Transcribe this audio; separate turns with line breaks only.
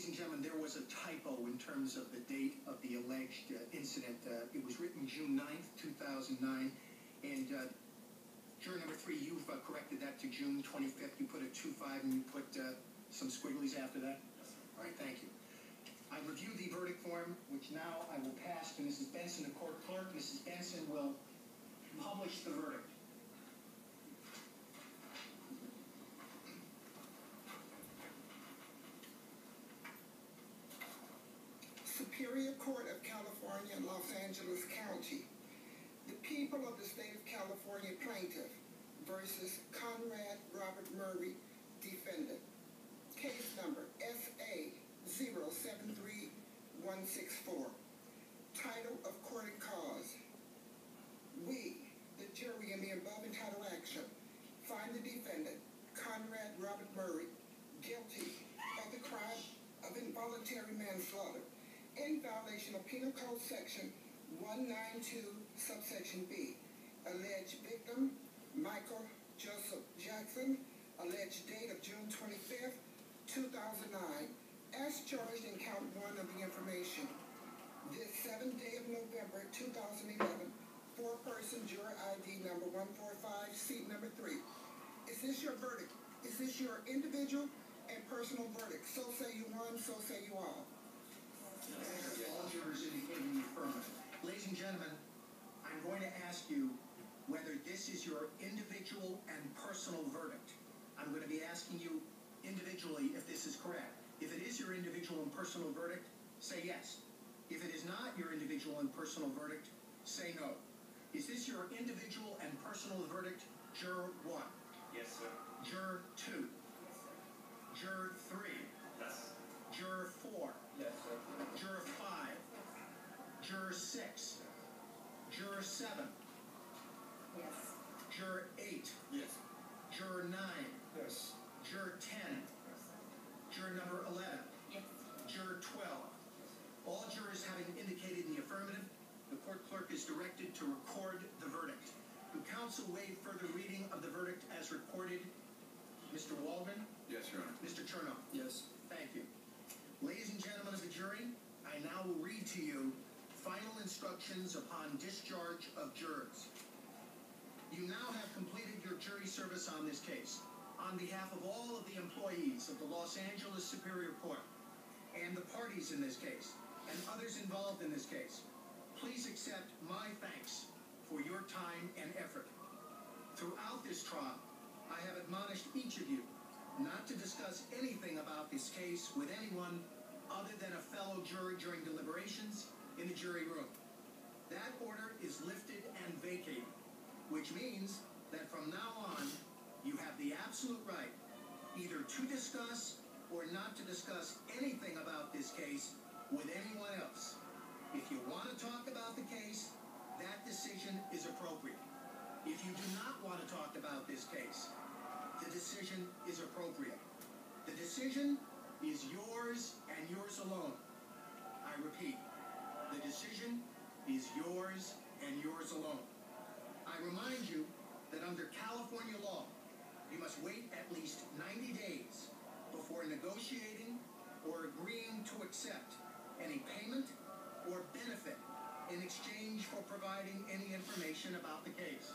Ladies and gentlemen, there was a typo in terms of the date of the alleged incident. It was written June 9th, 2009, and juror number 3, you've corrected that to June 25th. You put a 2-5 and you put some squigglies after that? Yes, sir. All right, thank you. I reviewed the verdict form, which now I will pass to Mrs. Benson, the court clerk. Mrs. Benson will publish the verdict.
Superior Court of California, Los Angeles County. The people of the state of California plaintiff versus Conrad Robert Murray, defendant. Case number SA 073164. Title of court and cause. We, the jury in the above entitled action, find the defendant, Conrad Robert Murray, guilty of the crime of involuntary manslaughter in violation of Penal Code Section 192, subsection B. Alleged victim, Michael Joseph Jackson, alleged date of June 25th, 2009, as charged in count 1 of the information. This 7th day of November 2011, four-person juror ID number 145, seat number 3. Is this your verdict? Is this your individual and personal verdict? So say you one, so say you all.
All jurors indicating the affirmative. Ladies and gentlemen, I'm going to ask you whether this is your individual and personal verdict. I'm going to be asking you individually if this is correct. If it is your individual and personal verdict, say yes. If it is not your individual and personal verdict, say no. Is this your individual and personal verdict, Juror 1?
Yes, sir.
Juror 2?
Yes, sir.
Juror 3?
Yes.
Juror 4?
Yes, sir.
Juror 5? Juror 6? Juror 7?
Yes.
Juror 8?
Yes.
Juror 9?
Yes.
Juror 10? Juror number 11?
Yes.
Juror 12? All jurors having indicated in the affirmative, the court clerk is directed to record the verdict. Do counsel waive further reading of the verdict as recorded? Mr. Waldron?
Yes, Your Honor.
Mr. Chernow?
Yes.
Thank you. Ladies and gentlemen of the jury, I now will read to you final instructions upon discharge of jurors. You now have completed your jury service on this case. On behalf of all of the employees of the Los Angeles Superior Court and the parties in this case and others involved in this case, please accept my thanks for your time and effort. Throughout this trial, I have admonished each of you not to discuss anything about this case with anyone other than a fellow juror during deliberations in the jury room. That order is lifted and vacated, which means that from now on, you have the absolute right either to discuss or not to discuss anything about this case with anyone else. If you want to talk about the case, that decision is appropriate. If you do not want to talk about this case, the decision is appropriate. The decision is yours and yours alone. I repeat, the decision is yours and yours alone. I remind you that under California law, you must wait at least 90 days before negotiating or agreeing to accept any payment or benefit in exchange for providing any information about the case.